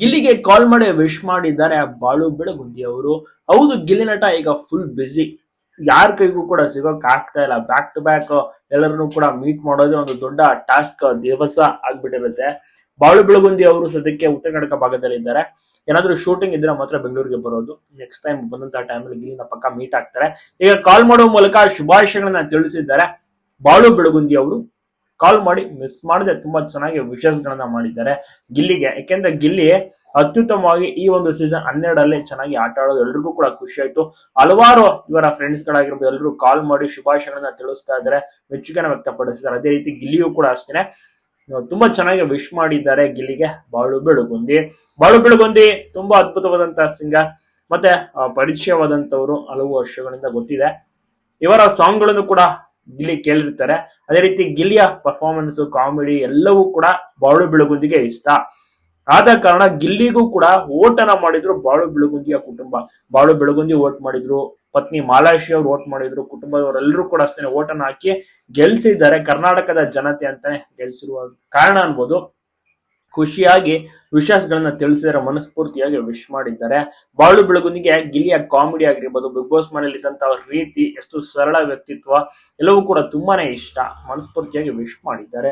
ಗಿಲ್ಲಿಗೆ ಕಾಲ್ ಮಾಡಿ ವಿಶ್ ಮಾಡಿದ್ದಾರೆ ಬಾಳು ಬೆಳಗುಂದಿ ಅವರು. ಹೌದು, ಗಿಲ್ಲಿ ನಟ ಈಗ ಫುಲ್ ಬಿಸಿ, ಯಾರ ಕೈಗೂ ಕೂಡ ಸಿಗೋಕ್ ಆಗ್ತಾ ಇಲ್ಲ. ಬ್ಯಾಕ್ ಟು ಬ್ಯಾಕ್ ಎಲ್ಲರನ್ನೂ ಕೂಡ ಮೀಟ್ ಮಾಡೋದೇ ಒಂದು ದೊಡ್ಡ ಟಾಸ್ಕ್ ದಿವಸ ಆಗ್ಬಿಟ್ಟಿರುತ್ತೆ. ಬಾಳು ಬೆಳಗುಂದಿ ಅವರು ಸದ್ಯಕ್ಕೆ ಉತ್ತರ ಕರ್ನಾಟಕ ಭಾಗದಲ್ಲಿ ಇದ್ದಾರೆ. ಏನಾದ್ರೂ ಶೂಟಿಂಗ್ ಇದ್ರೆ ಮಾತ್ರ ಬೆಂಗಳೂರಿಗೆ ಬರೋದು. ನೆಕ್ಸ್ಟ್ ಟೈಮ್ ಬಂದಂತ ಟೈಮಲ್ಲಿ ಗಿಲ್ಲಿನ ಪಕ್ಕ ಮೀಟ್ ಆಗ್ತಾರೆ. ಈಗ ಕಾಲ್ ಮಾಡುವ ಮೂಲಕ ಶುಭಾಶಯಗಳನ್ನ ತಿಳಿಸಿದ್ದಾರೆ ಬಾಳು ಬೆಳಗುಂದಿ ಅವರು. ಕಾಲ್ ಮಾಡಿ ಮಿಸ್ ಮಾಡದೆ ತುಂಬಾ ಚೆನ್ನಾಗಿ ವಿಶಸ್ ಗಳನ್ನ ಮಾಡಿದ್ದಾರೆ ಗಿಲ್ಲಿಗೆ. ಯಾಕೆಂದ್ರೆ ಗಿಲ್ಲಿ ಅತ್ಯುತ್ತಮವಾಗಿ ಈ ಒಂದು ಸೀಸನ್ 12 ಚೆನ್ನಾಗಿ ಆಟ ಆಡೋದು ಎಲ್ರಿಗೂ ಕೂಡ ಖುಷಿ ಆಯ್ತು. ಹಲವಾರು ಇವರ ಫ್ರೆಂಡ್ಸ್ ಗಳಾಗಿರ್ಬೋದು ಎಲ್ಲರೂ ಕಾಲ್ ಮಾಡಿ ಶುಭಾಶಯಗಳನ್ನ ತಿಳಿಸ್ತಾ ಇದ್ದಾರೆ, ಮೆಚ್ಚುಗೆನ ವ್ಯಕ್ತಪಡಿಸಿದ್ದಾರೆ. ಅದೇ ರೀತಿ ಗಿಲ್ಲಿಯೂ ಕೂಡ ಅಷ್ಟೇ ತುಂಬಾ ಚೆನ್ನಾಗಿ ವಿಶ್ ಮಾಡಿದ್ದಾರೆ ಗಿಲ್ಲಿಗೆ ಬಾಳು ಬೆಳಗುಂದಿ. ಬಾಳು ಬೆಳಗುಂದಿ ತುಂಬಾ ಅದ್ಭುತವಾದಂತಹ ಸಿಂಗರ್, ಮತ್ತೆ ಪರಿಚಯವಾದಂತವರು ಹಲವು ವರ್ಷಗಳಿಂದ ಗೊತ್ತಿದೆ. ಇವರ ಸಾಂಗ್ ಗಳನ್ನು ಕೂಡ ಗಿಲ್ಲಿ ಕೇಳಿರ್ತಾರೆ. ಅದೇ ರೀತಿ ಗಿಲ್ಲಿಯ ಪರ್ಫಾರ್ಮೆನ್ಸ್, ಕಾಮಿಡಿ ಎಲ್ಲವೂ ಕೂಡ ಬಾಳು ಬೆಳಗುಂದಿಗೆ ಇಷ್ಟ. ಆದ ಕಾರಣ ಗಿಲ್ಲಿಗೂ ಕೂಡ ಓಟನ ಮಾಡಿದ್ರು ಬಾಳು ಬೆಳಗುಂದಿಯ ಕುಟುಂಬ. ಬಾಳು ಬೆಳಗುಂದಿ ಓಟ್ ಮಾಡಿದ್ರು, ಪತ್ನಿ ಮಾಲಾಶ್ರೀ ಅವರು ಓಟ್ ಮಾಡಿದ್ರು, ಕುಟುಂಬದವರೆಲ್ಲರೂ ಕೂಡ ಅಷ್ಟೇ ಓಟನ್ನ ಹಾಕಿ ಗೆಲ್ಸಿದ್ದಾರೆ. ಕರ್ನಾಟಕದ ಜನತೆ ಅಂತಾನೆ ಗೆಲ್ಸಿರುವ ಕಾರಣ ಅನ್ಬೋದು. ಖುಷಿಯಾಗಿ ವಿಶ್ವಾಸಗಳನ್ನ ತಿಳಿಸಿದರೆ ಮನಸ್ಫೂರ್ತಿಯಾಗಿ ವಿಶ್ ಮಾಡಿದ್ದಾರೆ. ಬಾಳು ಬೆಳಗುಂದಿಗೆ ಗಿಲ್ಲಿಯ ಕಾಮಿಡಿ ಆಗಿರ್ಬೋದು, ಬಿಗ್ ಬಾಸ್ ಮನೆಯಲ್ಲಿ ಇದ್ದಂತಹ ರೀತಿ, ಎಷ್ಟು ಸರಳ ವ್ಯಕ್ತಿತ್ವ ಎಲ್ಲವೂ ಕೂಡ ತುಂಬಾನೇ ಇಷ್ಟ. ಮನಸ್ಫೂರ್ತಿಯಾಗಿ ವಿಶ್ ಮಾಡಿದ್ದಾರೆ.